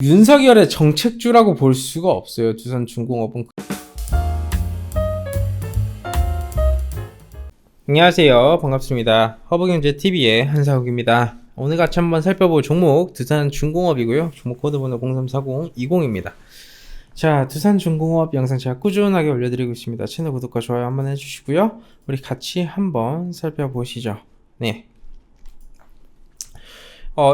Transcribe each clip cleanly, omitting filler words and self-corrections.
윤석열의 정책주라고 볼 수가 없어요. 두산중공업은. 안녕하세요. 반갑습니다. 허브경제TV의 한사욱입니다. 오늘 같이 한번 살펴볼 종목 두산중공업이고요. 종목 코드번호 034020입니다. 자, 두산중공업 영상 제가 꾸준하게 올려드리고 있습니다. 채널 구독과 좋아요 한번 해주시고요. 우리 같이 한번 살펴보시죠. 네.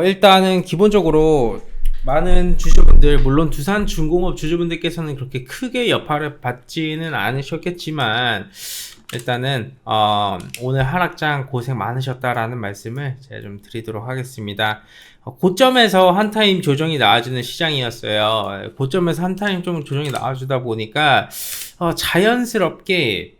일단은 기본적으로 많은 주주분들, 물론 두산중공업 주주분들께서는 그렇게 크게 여파를 받지는 않으셨겠지만 일단은 오늘 하락장 고생 많으셨다라는 말씀을 제가 좀 드리도록 하겠습니다. 고점에서 한타임 조정이 나와주는 시장이었어요. 고점에서 한타임 좀 조정이 나와주다 보니까 자연스럽게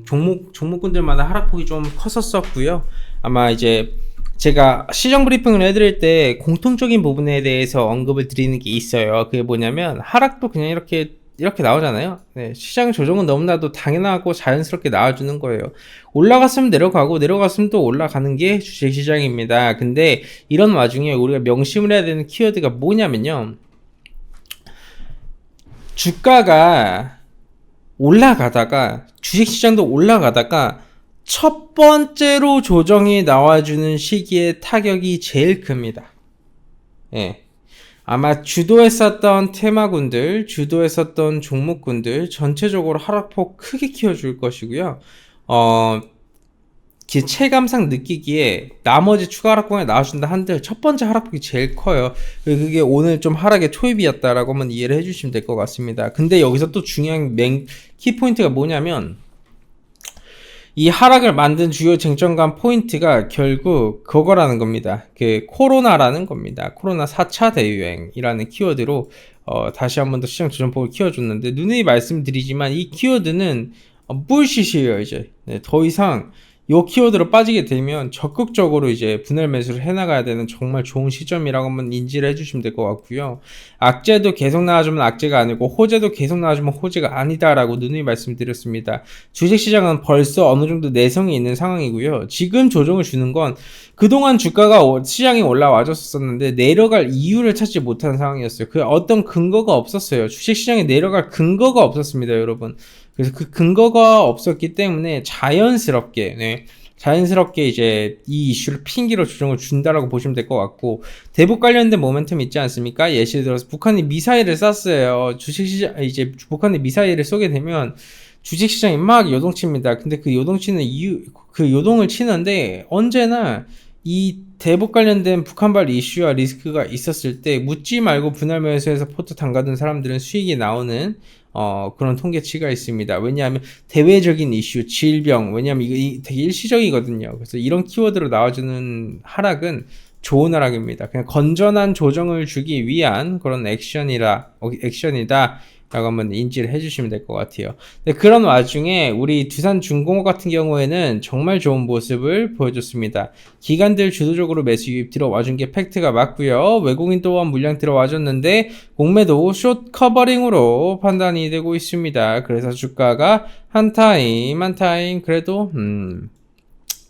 종목군들마다 하락폭이 좀 컸었고요. 아마 이제 제가 시정 브리핑을 해드릴 때 공통적인 부분에 대해서 언급을 드리는 게 있어요. 그게 뭐냐면 하락도 그냥 이렇게 나오잖아요. 네, 시장 조정은 너무나도 당연하고 자연스럽게 나와주는 거예요. 올라갔으면 내려가고 내려갔으면 또 올라가는 게 주식시장입니다. 근데 이런 와중에 우리가 명심을 해야 되는 키워드가 뭐냐면요, 주가가 올라가다가 주식시장도 올라가다가 첫 번째로 조정이 나와주는 시기에 타격이 제일 큽니다. 예. 아마 주도했었던 테마군들, 주도했었던 종목군들 전체적으로 하락폭 크게 키워줄 것이고요. 체감상 느끼기에 나머지 추가 하락폭이 나와준다 한들 첫 번째 하락폭이 제일 커요. 그게 오늘 좀 하락의 초입이었다라고 한번 이해를 해주시면 될 것 같습니다. 근데 여기서 또 중요한 키포인트가 뭐냐면, 이 하락을 만든 주요 쟁점간 포인트가 결국 그거라는 겁니다. 그 코로나라는 겁니다. 코로나 4차 대유행이라는 키워드로 다시 한 번 더 시장 조정폭을 키워줬는데, 누누이 말씀드리지만 이 키워드는 불시시해요. 이제 더 이상 이 키워드로 빠지게 되면 적극적으로 이제 분할 매수를 해나가야 되는 정말 좋은 시점이라고 한번 인지를 해주시면 될 것 같고요. 악재도 계속 나와주면 악재가 아니고 호재도 계속 나와주면 호재가 아니다라고 누누이 말씀드렸습니다. 주식시장은 벌써 어느 정도 내성이 있는 상황이고요. 지금 조정을 주는 건 그동안 주가가 시장이 올라와줬었는데 내려갈 이유를 찾지 못하는 상황이었어요. 그 어떤 근거가 없었어요. 주식시장에 내려갈 근거가 없었습니다, 여러분. 그래서 그 근거가 없었기 때문에 자연스럽게 이제 이 이슈를 핑계로 조정을 준다라고 보시면 될 것 같고, 대북 관련된 모멘텀 있지 않습니까? 예를 들어서 북한이 미사일을 쐈어요. 주식시장, 이제 북한이 미사일을 쏘게 되면 주식시장이 막 요동칩니다. 근데 그 요동을 치는데 언제나 이 대북 관련된 북한발 이슈와 리스크가 있었을 때 묻지 말고 분할 매수해서 포트 담가둔 사람들은 수익이 나오는 그런 통계치가 있습니다. 왜냐하면 대외적인 이슈, 질병, 왜냐하면 이게 되게 일시적이거든요. 그래서 이런 키워드로 나와주는 하락은 좋은 하락입니다. 그냥 건전한 조정을 주기 위한 그런 액션이다 라고 한번 인지를 해주시면 될 것 같아요. 근데 그런 와중에 우리 두산중공업 같은 경우에는 정말 좋은 모습을 보여줬습니다. 기관들 주도적으로 매수 유입 들어와준 게 팩트가 맞고요. 외국인 또한 물량 들어와줬는데 공매도 숏 커버링으로 판단이 되고 있습니다. 그래서 주가가 한타임 그래도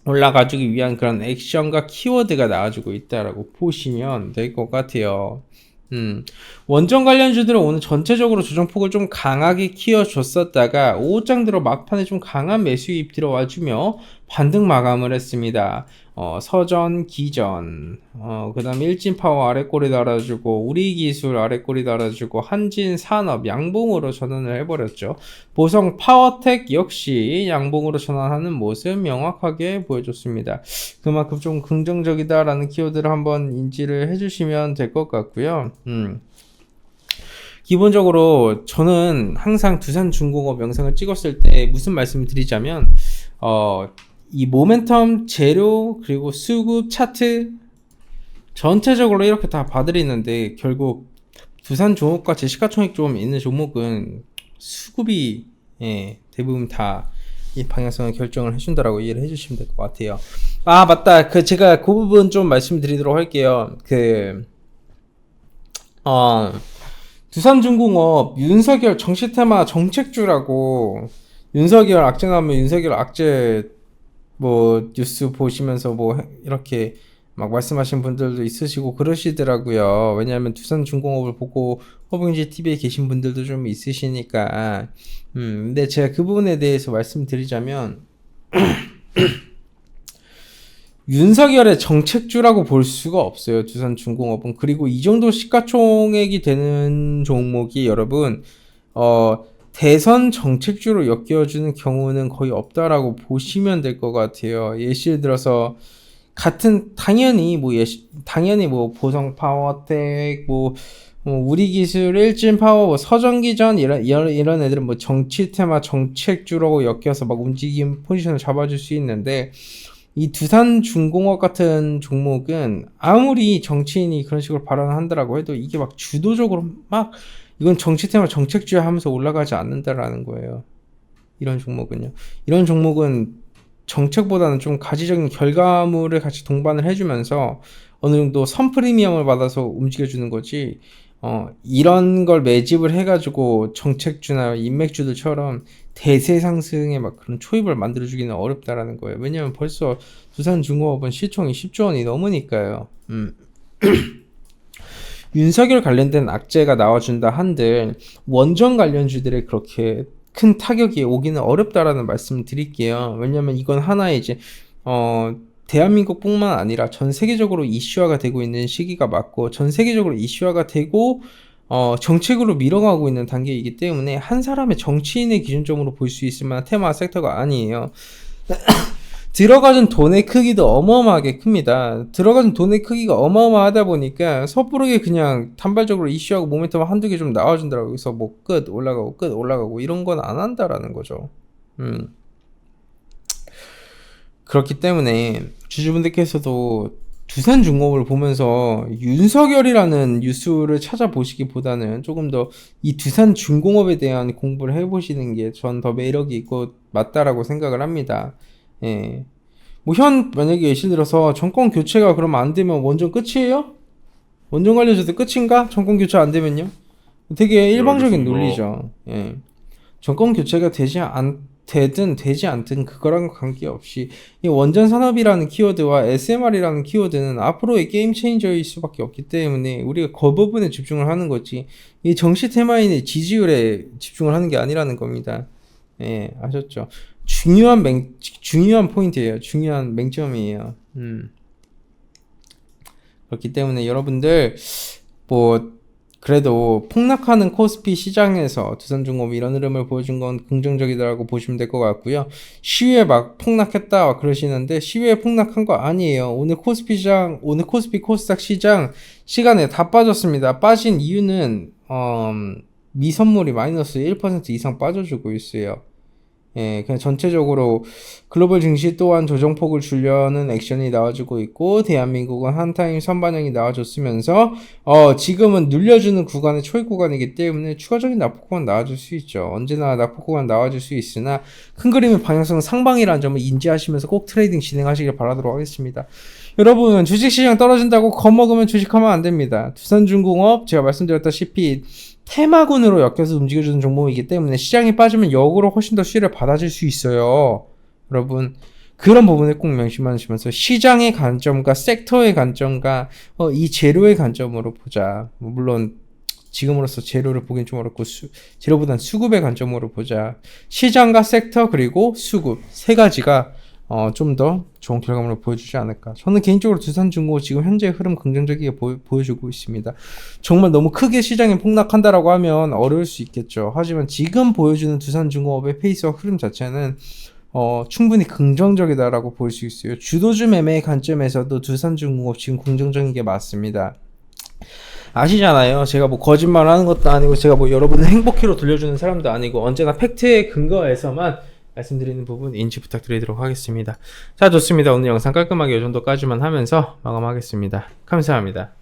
올라가주기 위한 그런 액션과 키워드가 나와주고 있다라고 보시면 될 것 같아요. 원전 관련주들은 오늘 전체적으로 조정폭을 좀 강하게 키워줬었다가 오후장 들어 막판에 좀 강한 매수입 들어와주며 반등 마감을 했습니다. 서전, 기전, 그 다음 일진파워 아래꼬리 달아주고 우리기술 아래꼬리 달아주고 한진산업 양봉으로 전환을 해버렸죠. 보성 파워텍 역시 양봉으로 전환하는 모습 명확하게 보여줬습니다. 그만큼 좀 긍정적이다라는 키워드를 한번 인지를 해주시면 될 것 같고요. 기본적으로 저는 항상 두산중공업 영상을 찍었을 때 무슨 말씀을 드리자면, 이 모멘텀, 재료, 그리고 수급 차트 전체적으로 이렇게 다 봐드리는데, 결국 두산종업과 제 시가총액 좀 있는 종목은 수급이 대부분 다 이 방향성을 결정을 해준다라고 이해를 해주시면 될 것 같아요. 아, 맞다. 제가 그 부분 좀 말씀드리도록 할게요. 두산중공업 윤석열 정시테마 정책주라고, 윤석열 악재 나오면 윤석열 악재 뭐 뉴스 보시면서 뭐 이렇게 막 말씀하신 분들도 있으시고 그러시더라고요. 왜냐하면 두산중공업을 보고 허브경제 TV에 계신 분들도 좀 있으시니까. 근데 제가 그 부분에 대해서 말씀드리자면 윤석열의 정책주라고 볼 수가 없어요. 두산중공업은. 그리고 이 정도 시가총액이 되는 종목이 여러분 대선 정책주로 엮여주는 경우는 거의 없다라고 보시면 될 것 같아요. 예시를 들어서 같은 당연히 뭐 보성 파워텍 우리기술 일진파워 서전기전 이런 애들은 뭐 정치 테마 정책주라고 엮여서 막 움직임 포지션을 잡아줄 수 있는데 이 두산중공업 같은 종목은 아무리 정치인이 그런 식으로 발언을 한다라고 해도 이게 막 주도적으로 막 이건 정치 테마 정책주야 하면서 올라가지 않는다라는 거예요. 이런 종목은요. 이런 종목은 정책보다는 좀 가지적인 결과물을 같이 동반을 해주면서 어느 정도 선프리미엄을 받아서 움직여주는 거지. 이런 걸 매집을 해가지고 정책주나 인맥주들처럼 대세 상승에 막 그런 초입을 만들어주기는 어렵다라는 거예요. 왜냐면 벌써 두산중공업은 시총이 10조 원이 넘으니까요. 윤석열 관련된 악재가 나와준다 한들 원전 관련주들에 그렇게 큰 타격이 오기는 어렵다라는 말씀을 드릴게요. 왜냐면 이건 하나의 이제 대한민국뿐만 아니라 전 세계적으로 이슈화가 되고 있는 시기가 맞고 전 세계적으로 이슈화가 되고 정책으로 밀어가고 있는 단계이기 때문에 한 사람의 정치인의 기준점으로 볼 수 있을 만한 테마 섹터가 아니에요. 들어가는 돈의 크기도 어마어마하게 큽니다. 들어가는 돈의 크기가 어마어마하다 보니까 섣부르게 그냥 단발적으로 이슈하고 모멘텀 한두 개 좀 나와준다라고 해서 뭐 끝 올라가고 이런 건 안 한다라는 거죠. 그렇기 때문에 주주분들께서도 두산중공업을 보면서 윤석열이라는 뉴스를 찾아보시기보다는 조금 더 이 두산중공업에 대한 공부를 해보시는 게 전 더 매력이 있고 맞다라고 생각을 합니다. 예. 만약에 예를 들어서 정권 교체가 그러면 안 되면 원전 끝이에요? 원전 관련해서도 끝인가? 정권 교체 안 되면요? 되게 일방적인 논리죠. 예. 정권 교체가 되든 되지 않든 그거랑 관계없이 이 원전 산업이라는 키워드와 SMR이라는 키워드는 앞으로의 게임 체인저일 수밖에 없기 때문에 우리가 그 부분에 집중을 하는 거지 이 정시 테마인의 지지율에 집중을 하는 게 아니라는 겁니다. 예, 아셨죠? 중요한 포인트예요. 중요한 맹점이에요. 그렇기 때문에 여러분들 그래도 폭락하는 코스피 시장에서 두산중공업이 이런 흐름을 보여준 건 긍정적이다라고 보시면 될 것 같고요. 시위에 막 폭락했다 그러시는데 시위에 폭락한 거 아니에요. 오늘 코스피 코스닥 시장 시간에 다 빠졌습니다. 빠진 이유는 미선물이 마이너스 1% 이상 빠져주고 있어요. 예, 그냥 전체적으로 글로벌 증시 또한 조정폭을 주려는 액션이 나와주고 있고 대한민국은 한타임 선반영이 나와줬으면서 지금은 눌려주는 구간의 초입 구간이기 때문에 추가적인 낙폭 구간 나와줄 수 있죠. 언제나 낙폭 구간 나와줄 수 있으나 큰 그림의 방향성은 상방이라는 점을 인지하시면서 꼭 트레이딩 진행하시길 바라도록 하겠습니다. 여러분 주식시장 떨어진다고 겁먹으면 주식하면 안 됩니다. 두산중공업 제가 말씀드렸다시피 테마군으로 엮여서 움직여주는 종목이기 때문에 시장이 빠지면 역으로 훨씬 더 수혜를 받아줄 수 있어요. 여러분 그런 부분을 꼭 명심하시면서 시장의 관점과 섹터의 관점과 이 재료의 관점으로 보자. 물론 지금으로서 재료를 보긴 좀 어렵고 재료보단 수급의 관점으로 보자. 시장과 섹터 그리고 수급 세 가지가 좀 더 좋은 결과물을 보여주지 않을까. 저는 개인적으로 두산중공업 지금 현재 흐름 긍정적이게 보여주고 있습니다. 정말 너무 크게 시장이 폭락한다라고 하면 어려울 수 있겠죠. 하지만 지금 보여주는 두산중공업의 페이스와 흐름 자체는 충분히 긍정적이다라고 볼 수 있어요. 주도주 매매의 관점에서도 두산중공업 지금 긍정적인 게 맞습니다. 아시잖아요. 제가 뭐 거짓말 하는 것도 아니고 제가 뭐 여러분을 행복해로 돌려주는 사람도 아니고 언제나 팩트에 근거해서만 말씀드리는 부분 인지 부탁드리도록 하겠습니다. 자, 좋습니다. 오늘 영상 깔끔하게 이 정도까지만 하면서 마감하겠습니다. 감사합니다.